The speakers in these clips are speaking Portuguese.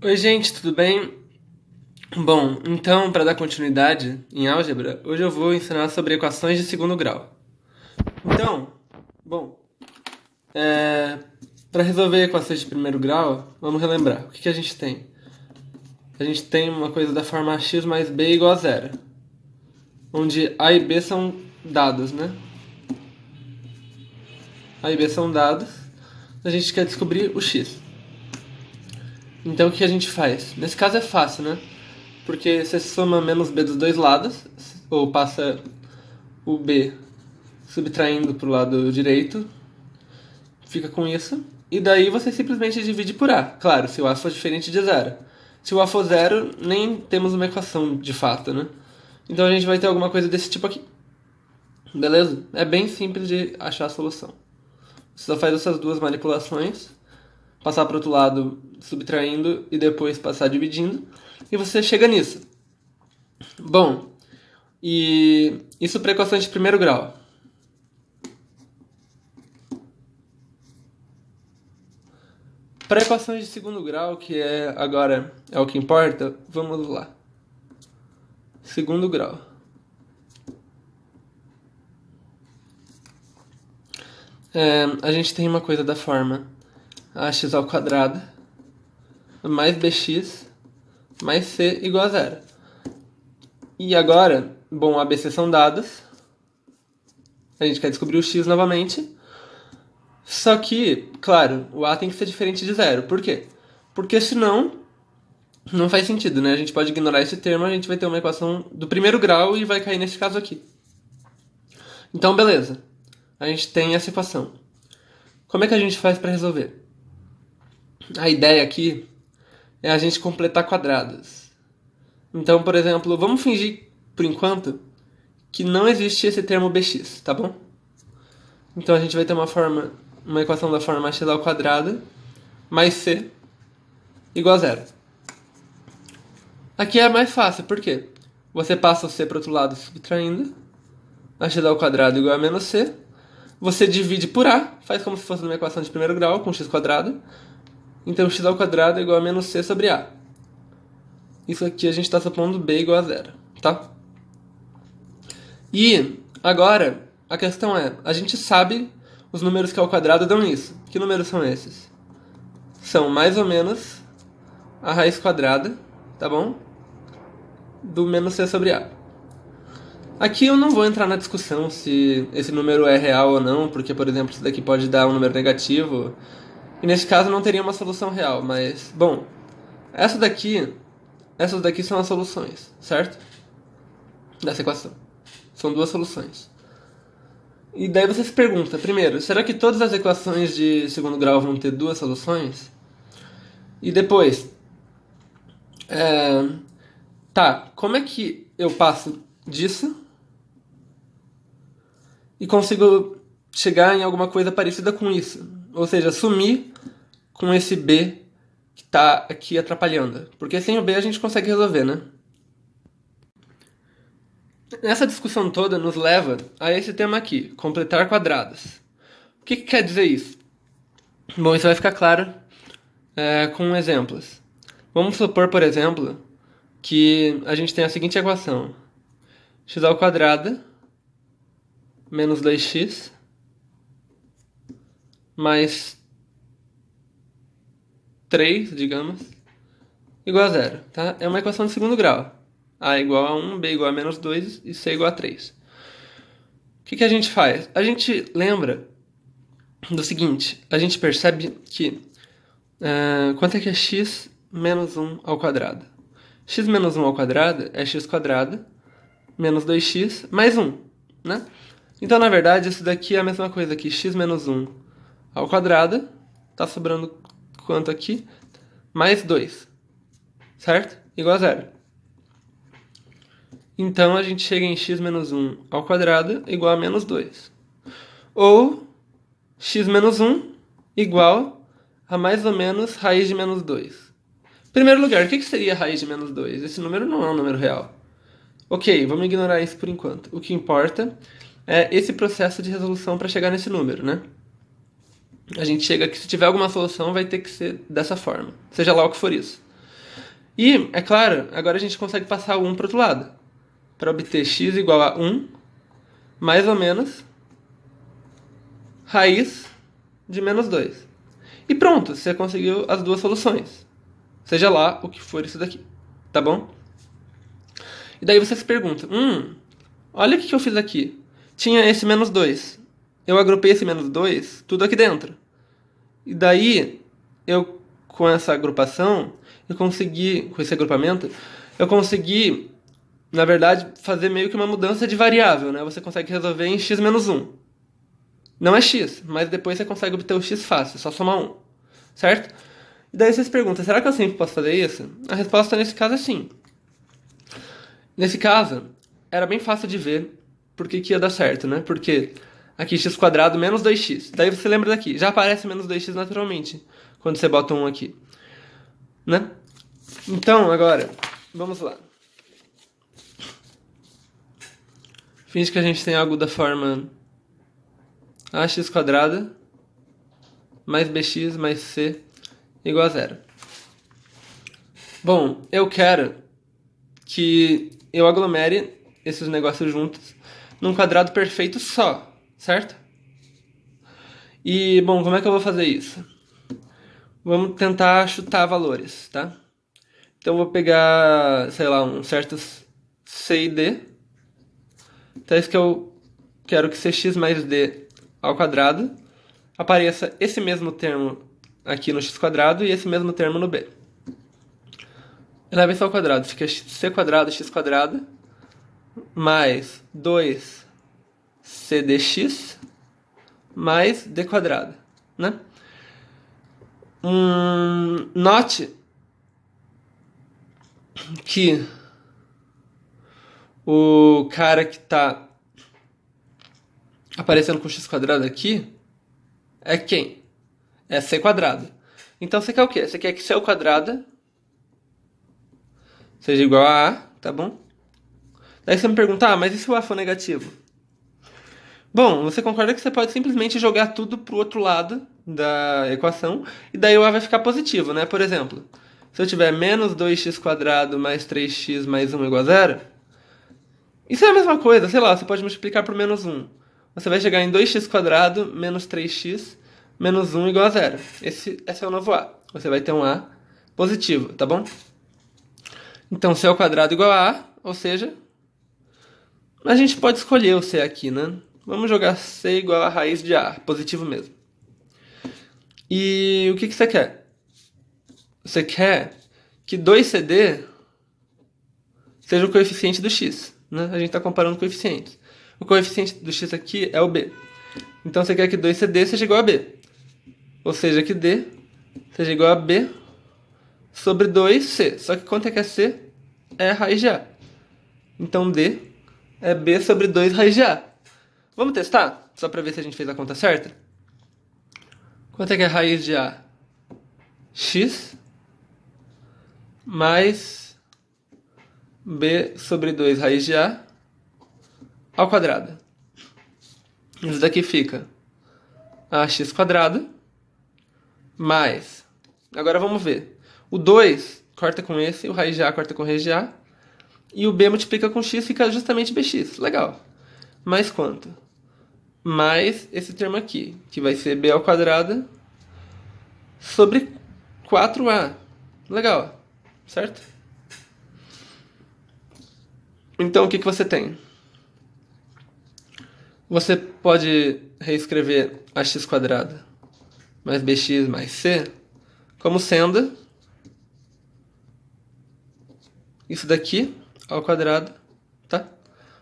Oi, gente, tudo bem? Bom, então, para dar continuidade em álgebra, hoje eu vou ensinar sobre equações de segundo grau. Então, bom, para resolver equações de primeiro grau, vamos relembrar. O que a gente tem? A gente tem uma coisa da forma x mais b igual a zero, onde a e b são dados, né? A e b são dados, a gente quer descobrir o x. Então, o que a gente faz? Nesse caso é fácil, né? Porque você soma menos b dos dois lados, ou passa o b subtraindo para o lado direito, fica com isso. E daí você simplesmente divide por a. Claro, se o a for diferente de zero. Se o a for zero, nem temos uma equação de fato, né? Então a gente vai ter alguma coisa desse tipo aqui. Beleza? É bem simples de achar a solução. Você só faz essas duas manipulações, passar para o outro lado subtraindo e depois passar dividindo, e você chega nisso. Bom, e isso para equações de primeiro grau. Para equações de segundo grau, que agora é o que importa, vamos lá. Segundo grau. A gente tem uma coisa da forma ax ao quadrado mais bx mais c igual a zero. E agora, bom, a b, c são dados. A gente quer descobrir o x novamente. Só que, claro, o a tem que ser diferente de zero. Por quê? Porque senão não faz sentido, né? A gente pode ignorar esse termo, a gente vai ter uma equação do primeiro grau e vai cair nesse caso aqui. Então, beleza. A gente tem essa equação. Como é que a gente faz para resolver? A ideia aqui é a gente completar quadrados. Então, por exemplo, vamos fingir, por enquanto, que não existe esse termo bx, tá bom? Então a gente vai ter uma equação da forma x ao quadrado mais c igual a zero. Aqui é mais fácil, por quê? Você passa o c para o outro lado subtraindo, x ao quadrado igual a menos c, você divide por a, faz como se fosse uma equação de primeiro grau com x quadrado, então x ao quadrado é igual a menos c sobre a. Isso aqui a gente está supondo b igual a zero, tá? E agora a questão é, a gente sabe os números que ao quadrado dão isso. Que números são esses? São mais ou menos a raiz quadrada, tá bom? Do menos c sobre a. Aqui eu não vou entrar na discussão se esse número é real ou não, porque, por exemplo, isso daqui pode dar um número negativo. E nesse caso não teria uma solução real, mas, bom, essas daqui são as soluções, certo? Dessa equação. São duas soluções. E daí você se pergunta, primeiro, será que todas as equações de segundo grau vão ter duas soluções? E depois, como é que eu passo disso e consigo chegar em alguma coisa parecida com isso? Ou seja, sumir com esse b que está aqui atrapalhando. Porque sem o b a gente consegue resolver, né? Essa discussão toda nos leva a esse tema aqui, completar quadrados. O que quer dizer isso? Bom, isso vai ficar claro com exemplos. Vamos supor, por exemplo, que a gente tem a seguinte equação. X ao quadrado menos 2x mais 3, digamos, igual a zero. Tá? É uma equação de segundo grau. A igual a 1, B igual a menos 2 e C igual a 3. O que a gente faz? A gente lembra do seguinte, a gente percebe que quanto é que é x menos 1 ao quadrado? X menos 1 ao quadrado é x quadrado menos 2x mais 1, né? Então, na verdade, isso daqui é a mesma coisa que x menos 1 ao quadrado, tá sobrando quanto aqui? Mais 2, certo? Igual a zero. Então, a gente chega em x menos 1 ao quadrado igual a menos 2. Ou x menos 1 igual a mais ou menos raiz de menos 2. Em primeiro lugar, o que seria raiz de menos 2? Esse número não é um número real. Ok, vamos ignorar isso por enquanto. O que importa é esse processo de resolução para chegar nesse número, né? A gente chega que se tiver alguma solução vai ter que ser dessa forma. Seja lá o que for isso. E, é claro, agora a gente consegue passar o 1 para o outro lado. Para obter x igual a 1, mais ou menos, raiz de menos 2. E pronto, você conseguiu as duas soluções. Seja lá o que for isso daqui, tá bom? E daí você se pergunta, olha o que eu fiz aqui. Tinha esse menos 2. Eu agrupei esse menos 2 tudo aqui dentro. E daí, eu, com essa agrupação, com esse agrupamento, eu consegui, na verdade, fazer meio que uma mudança de variável, né? Você consegue resolver em x menos 1. Não é x, mas depois você consegue obter o x fácil, só somar 1. Certo? E daí você se pergunta, será que eu sempre posso fazer isso? A resposta nesse caso é sim. Nesse caso, era bem fácil de ver por que ia dar certo, né? Porque aqui x² menos 2x. Daí você lembra daqui, já aparece menos 2x naturalmente, quando você bota 1 aqui. Né? Então, agora, vamos lá. Finge que a gente tem algo da forma ax² mais bx mais c igual a 0. Bom, eu quero que eu aglomere esses negócios juntos num quadrado perfeito só, certo? E, bom, como é que eu vou fazer isso? Vamos tentar chutar valores, tá? Então eu vou pegar, sei lá, um certos c e d. Então é isso que eu quero que cx mais d ao quadrado apareça esse mesmo termo aqui no x² e esse mesmo termo no b. Eleva isso ao quadrado, fica c² x² mais 2cdx mais d², né? Note que o cara que está aparecendo com x² aqui é quem? É c². Então você quer o quê? Você quer que c² seja igual a A, tá bom? Daí você me pergunta, mas e se o A for negativo? Bom, você concorda que você pode simplesmente jogar tudo pro outro lado da equação e daí o A vai ficar positivo, né? Por exemplo, se eu tiver menos 2x² mais 3x mais 1 igual a 0, isso é a mesma coisa, sei lá, você pode multiplicar por menos 1. Você vai chegar em 2x² menos 3x menos 1 igual a 0. Esse é o novo A. Você vai ter um A positivo, tá bom? Então, c ao quadrado igual a A, ou seja, a gente pode escolher o c aqui, né? Vamos jogar c igual a raiz de A, positivo mesmo. E o que você quer? Você quer que 2cd seja o coeficiente do x, né? A gente está comparando coeficientes. O coeficiente do x aqui é o b. Então você quer que 2cd seja igual a b. Ou seja, que d seja igual a b sobre 2c. Só que quanto é que é c? É a raiz de A. Então d é b sobre 2 raiz de A. Vamos testar? Só para ver se a gente fez a conta certa? Quanto é que é a raiz de A? X mais b sobre 2 raiz de A ao quadrado. Isso daqui fica ax² mais... Agora vamos ver. O 2 corta com esse, o raiz de A corta com raiz de A. E o b multiplica com x, fica justamente bx. Legal. Mais quanto? Mais esse termo aqui, que vai ser b ao quadrado sobre 4a. Legal. Certo? Então, o que você tem? Você pode reescrever ax² mais bx mais c como sendo isso daqui ao quadrado, tá?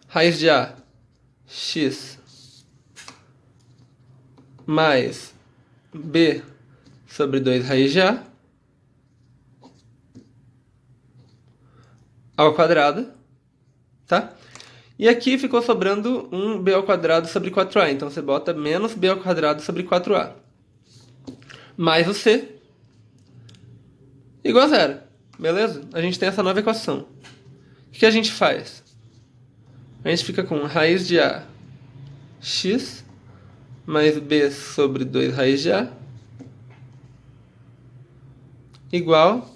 Raiz de A, x mais b sobre 2 raiz de A ao quadrado, tá? E aqui ficou sobrando um b ao quadrado sobre 4a. Então você bota menos b ao quadrado sobre 4a. Mais o c igual a 0. Beleza? A gente tem essa nova equação. O que a gente faz? A gente fica com raiz de A x mais b sobre 2 raiz de A igual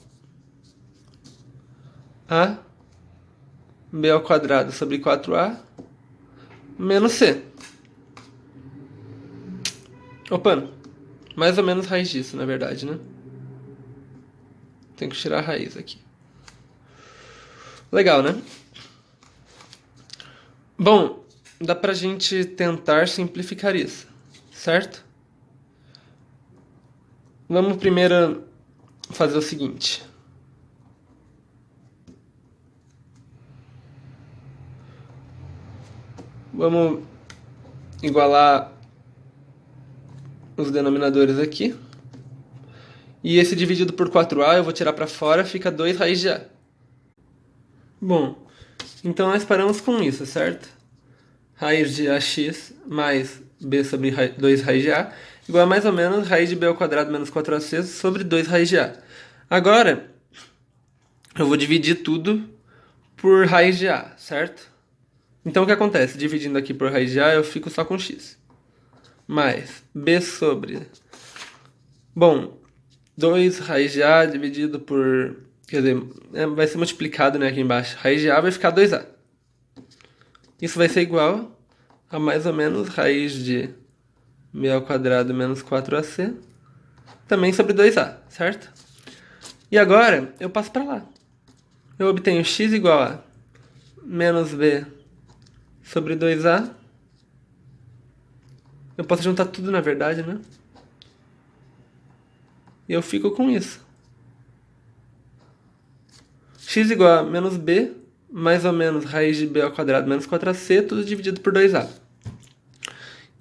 a b ao quadrado sobre 4a menos c. Opa, mais ou menos raiz disso, na verdade, né? Tem que tirar a raiz aqui. Legal, né? Bom, dá pra gente tentar simplificar isso, certo? Vamos primeiro fazer o seguinte. Vamos igualar os denominadores aqui. E esse dividido por 4a eu vou tirar para fora, fica 2 raiz de a. Bom, então nós paramos com isso, certo? Raiz de ax mais b sobre 2 raiz de a igual a mais ou menos raiz de b ao quadrado menos 4ac sobre 2 raiz de a. Agora, eu vou dividir tudo por raiz de a, certo? Então o que acontece? Dividindo aqui por raiz de a, eu fico só com x. Mais b sobre... Bom, 2 raiz de a dividido por... Quer dizer, vai ser multiplicado, né, aqui embaixo. Raiz de a vai ficar 2a. Isso vai ser igual a mais ou menos raiz de b ao quadrado menos 4ac, também sobre 2a, certo? E agora eu passo para lá. Eu obtenho x igual a menos b sobre 2a. Eu posso juntar tudo, na verdade, né? E eu fico com isso. X igual a menos b, mais ou menos raiz de b ao quadrado menos 4ac, tudo dividido por 2a.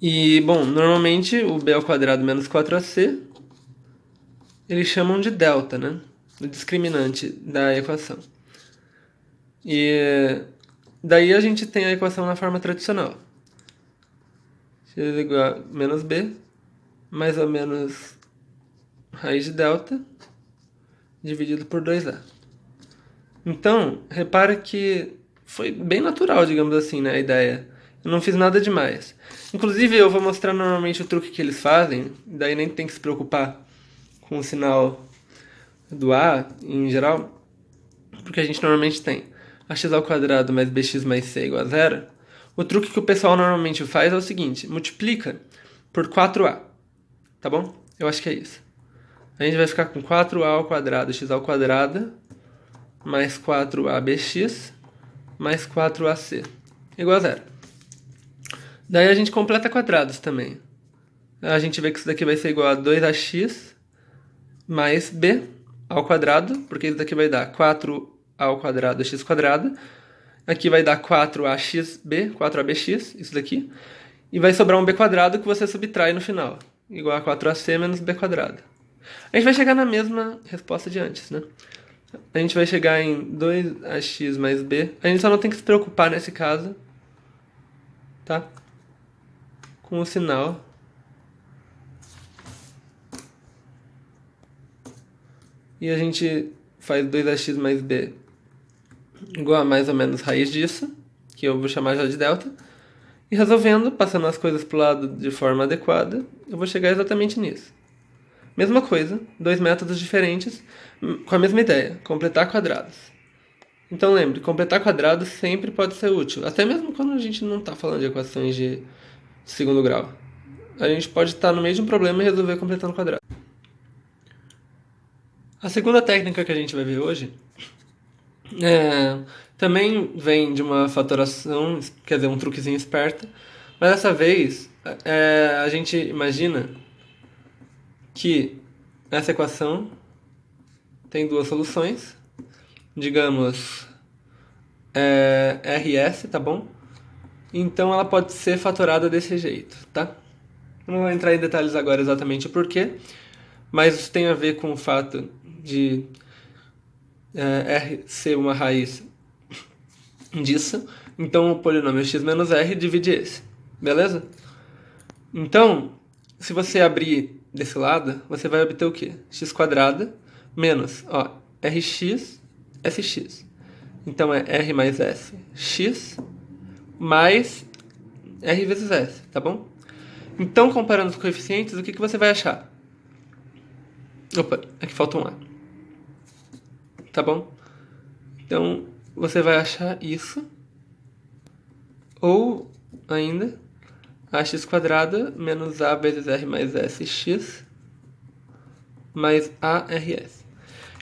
E, bom, normalmente o b ao quadrado menos 4ac, eles chamam de delta, né? O discriminante da equação. E daí a gente tem a equação na forma tradicional. X igual a menos b, mais ou menos raiz de delta, dividido por 2a. Então, repara que foi bem natural, digamos assim, né, a ideia. Eu não fiz nada demais. Inclusive, eu vou mostrar normalmente o truque que eles fazem, daí nem tem que se preocupar com o sinal do a, em geral, porque a gente normalmente tem ax ao quadrado mais bx mais c igual a 0. O truque que o pessoal normalmente faz é o seguinte, multiplica por 4a, tá bom? Eu acho que é isso. A gente vai ficar com 4a ao quadrado, x ao quadrado, mais 4abx, mais 4ac, igual a 0. Daí a gente completa quadrados também. A gente vê que isso daqui vai ser igual a 2ax mais b ao quadrado, porque isso daqui vai dar 4 ao quadrado x quadrado. Aqui vai dar 4axb, 4abx, isso daqui. E vai sobrar um b quadrado que você subtrai no final, igual a 4ac menos b quadrado. A gente vai chegar na mesma resposta de antes, né? A gente vai chegar em 2ax mais b. A gente só não tem que se preocupar nesse caso, tá? Com o sinal. E a gente faz 2ax mais b igual a mais ou menos raiz disso, que eu vou chamar já de delta. E resolvendo, passando as coisas para o lado de forma adequada, eu vou chegar exatamente nisso. Mesma coisa, dois métodos diferentes, com a mesma ideia, completar quadrados. Então lembre, completar quadrados sempre pode ser útil, até mesmo quando a gente não está falando de equações de segundo grau. A gente pode estar no meio de um problema e resolver completando quadrado. A segunda técnica que a gente vai ver hoje também vem de uma fatoração, quer dizer, um truquezinho esperto, mas dessa vez a gente imagina que essa equação tem duas soluções, digamos RS, tá bom? Então ela pode ser fatorada desse jeito, tá? Não vou entrar em detalhes agora exatamente o porquê, mas isso tem a ver com o fato de R ser uma raiz disso, então o polinômio x menos r divide esse, beleza? Então, se você abrir desse lado, você vai obter o quê? X quadrado menos, rx, sx. Então é r mais s, x, mais r vezes s, tá bom? Então, comparando os coeficientes, o que você vai achar? Opa, aqui falta um a. Tá bom? Então, você vai achar isso, ou ainda, ax² menos a vezes r mais sx mais ARS.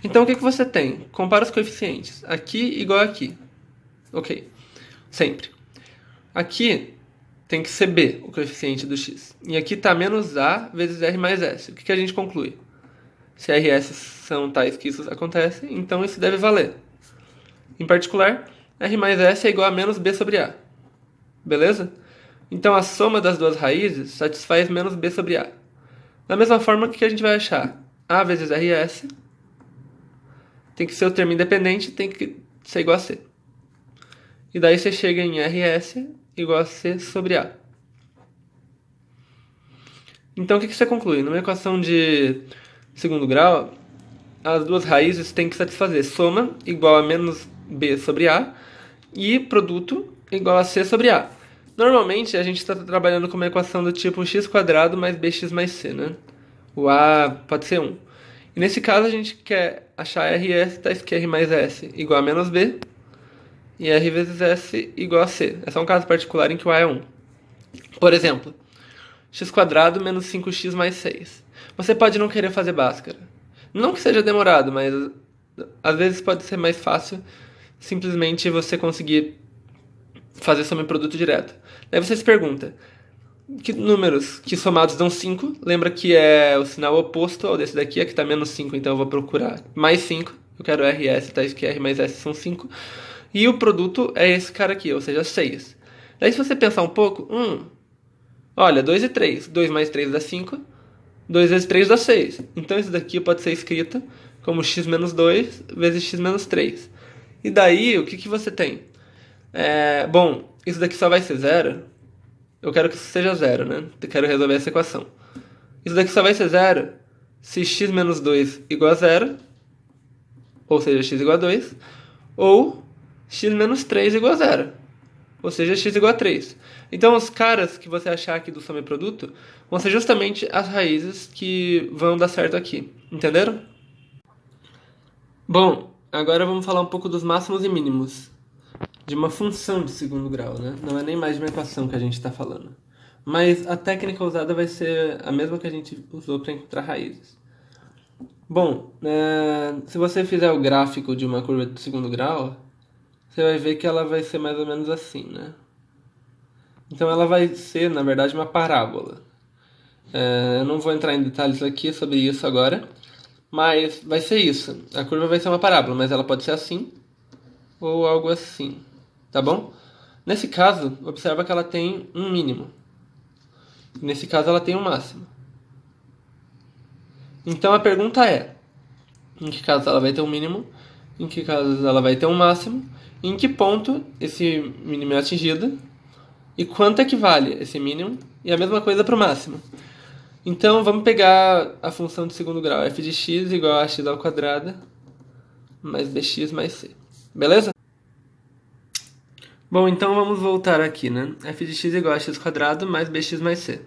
Então, o que você tem? Compara os coeficientes. Aqui igual a aqui. Ok. Sempre. Aqui tem que ser b, o coeficiente do x. E aqui está menos a vezes r mais s. O que a gente conclui? Se RS são tais que isso acontece, então isso deve valer. Em particular, r mais s é igual a menos b sobre a. Beleza? Então a soma das duas raízes satisfaz menos b sobre a. Da mesma forma, o que a gente vai achar? A vezes RS tem que ser o termo independente, tem que ser igual a C. E daí você chega em RS igual a C sobre A. Então o que você conclui? Numa equação de segundo grau, as duas raízes têm que satisfazer soma igual a menos B sobre A e produto igual a C sobre A. Normalmente a gente está trabalhando com uma equação do tipo x² mais bx mais c, né? O A pode ser 1. E nesse caso a gente quer achar RS, tais que R mais S igual a menos B e R vezes S igual a C. Esse é um caso particular em que o A é 1. Por exemplo, x² menos 5x mais 6. Você pode não querer fazer Bhaskara. Não que seja demorado, mas às vezes pode ser mais fácil simplesmente você conseguir fazer soma e produto direto. Daí você se pergunta, que números que somados dão 5? Lembra que é o sinal oposto ao desse daqui, aqui está menos 5, então eu vou procurar mais 5. Eu quero RS, tais que R mais S são 5. E o produto é esse cara aqui, ou seja, 6. Daí se você pensar um pouco, olha, 2 e 3. 2 mais 3 dá 5. 2 vezes 3 dá 6. Então isso daqui pode ser escrito como x menos 2 vezes x menos 3. E daí, o que você tem? Bom, isso daqui só vai ser 0. Eu quero que isso seja 0, né? Eu quero resolver essa equação. Isso daqui só vai ser 0 se x menos 2 igual a 0, ou seja, x igual a 2, ou x menos 3 igual a 0, ou seja, x igual a 3. Então, os caras que você achar aqui do soma e produto vão ser justamente as raízes que vão dar certo aqui. Entenderam? Bom, agora vamos falar um pouco dos máximos e mínimos de uma função de segundo grau, né? Não é nem mais de uma equação que a gente está falando. Mas a técnica usada vai ser a mesma que a gente usou para encontrar raízes. Bom, se você fizer o gráfico de uma curva de segundo grau, você vai ver que ela vai ser mais ou menos assim, né? Então ela vai ser, na verdade, uma parábola. Eu não vou entrar em detalhes aqui sobre isso agora, mas vai ser isso. A curva vai ser uma parábola, mas ela pode ser assim ou algo assim, tá bom? Nesse caso, observa que ela tem um mínimo. Nesse caso, ela tem um máximo. Então a pergunta é, em que caso ela vai ter um mínimo, em que caso ela vai ter um máximo, e em que ponto esse mínimo é atingido, e quanto é que vale esse mínimo, e a mesma coisa para o máximo. Então vamos pegar a função de segundo grau, f de x igual a x² mais bx mais c. Beleza? Bom, então vamos voltar aqui, né? f de x igual a x² mais bx mais c.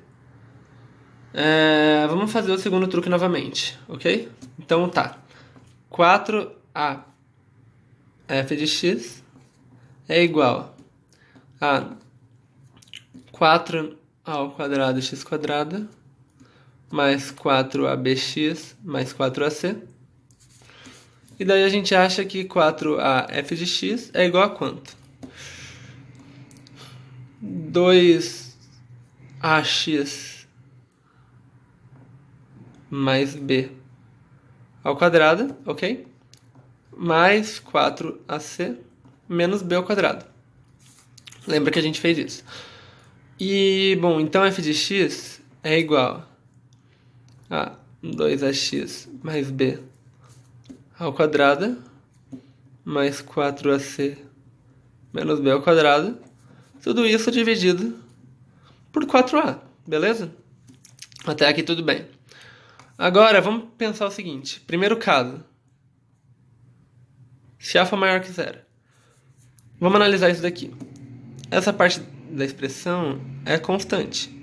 Vamos fazer o segundo truque novamente, ok? Então tá. 4a f de x é igual a 4 ao quadrado x² mais 4abx mais 4ac. E daí a gente acha que 4af de x é igual a quanto? 2ax mais b ao quadrado, ok? Mais 4ac menos b ao quadrado. Lembra que a gente fez isso. E, bom, então f de x é igual a 2ax mais b ao quadrado mais 4ac menos b ao quadrado. Tudo isso dividido por 4a, beleza? Até aqui tudo bem. Agora, vamos pensar o seguinte. Primeiro caso. Se a for maior que zero. Vamos analisar isso daqui. Essa parte da expressão é constante.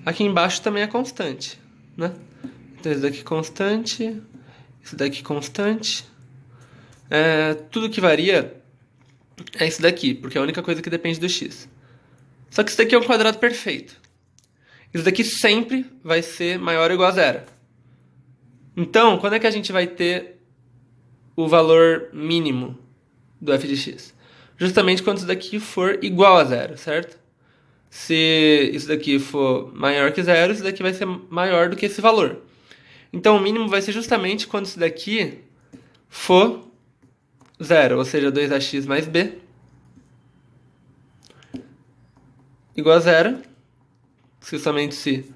Aqui embaixo também é constante, né? Então, isso daqui constante. Isso daqui constante. Tudo que varia é isso daqui, porque é a única coisa que depende do x. Só que isso daqui é um quadrado perfeito. Isso daqui sempre vai ser maior ou igual a zero. Então, quando é que a gente vai ter o valor mínimo do f de x? Justamente quando isso daqui for igual a zero, certo? Se isso daqui for maior que zero, isso daqui vai ser maior do que esse valor. Então, o mínimo vai ser justamente quando isso daqui for zero, ou seja, 2ax mais b igual a zero, se somente se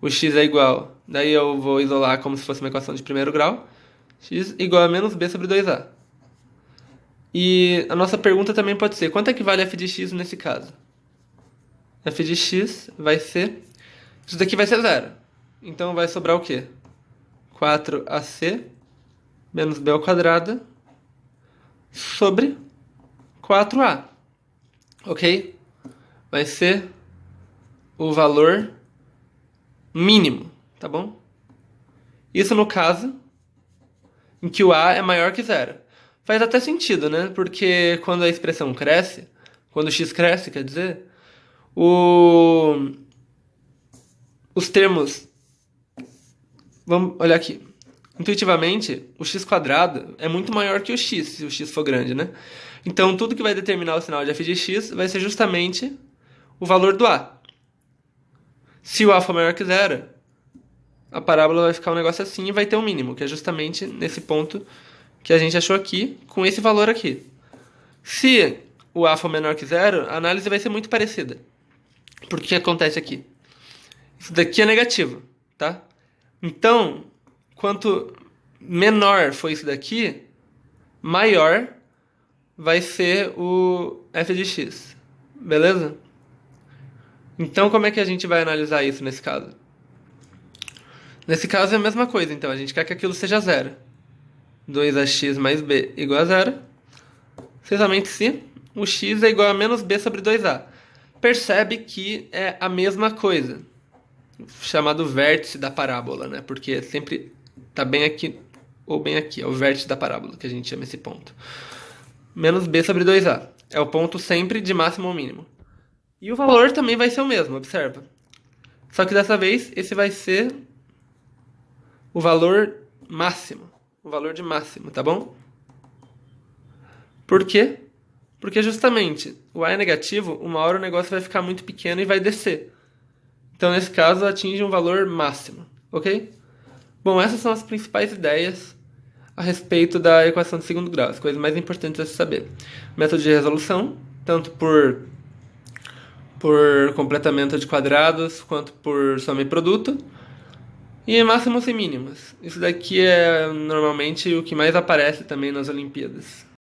o x é igual, daí eu vou isolar como se fosse uma equação de primeiro grau, x igual a menos b sobre 2a. E a nossa pergunta também pode ser, quanto é que vale f de x nesse caso? F de x vai ser, isso daqui vai ser zero, então vai sobrar o quê? 4ac menos b ao quadrado sobre 4a, ok? Vai ser o valor mínimo, tá bom? Isso no caso em que o a é maior que zero. Faz até sentido, né? Porque quando a expressão cresce, quando o x cresce, quer dizer, os termos... Vamos olhar aqui. Intuitivamente, o x quadrado é muito maior que o x, se o x for grande, né? Então, tudo que vai determinar o sinal de f de x vai ser justamente o valor do a. Se o a for maior que zero, a parábola vai ficar um negócio assim e vai ter um mínimo, que é justamente nesse ponto que a gente achou aqui, com esse valor aqui. Se o a for menor que zero, a análise vai ser muito parecida. Porque o que acontece aqui? Isso daqui é negativo, tá? Então, quanto menor for isso daqui, maior vai ser o f de x. Beleza? Então, como é que a gente vai analisar isso nesse caso? Nesse caso é a mesma coisa, então. A gente quer que aquilo seja zero. 2ax mais b igual a zero. Precisamente se o x é igual a menos b sobre 2a. Percebe que é a mesma coisa. Chamado vértice da parábola, né? Porque sempre tá bem aqui ou bem aqui. É o vértice da parábola que a gente chama esse ponto. Menos b sobre 2a. É o ponto sempre de máximo ou mínimo. E o valor também vai ser o mesmo, observa. Só que dessa vez, esse vai ser o valor máximo. O valor de máximo, tá bom? Por quê? Porque justamente o a é negativo, uma hora o negócio vai ficar muito pequeno e vai descer. Então, nesse caso, atinge um valor máximo, ok? Bom, essas são as principais ideias a respeito da equação de segundo grau, as coisas mais importantes a se saber. Método de resolução, tanto por completamento de quadrados, quanto por soma e produto. E máximos e mínimos. Isso daqui é normalmente o que mais aparece também nas Olimpíadas.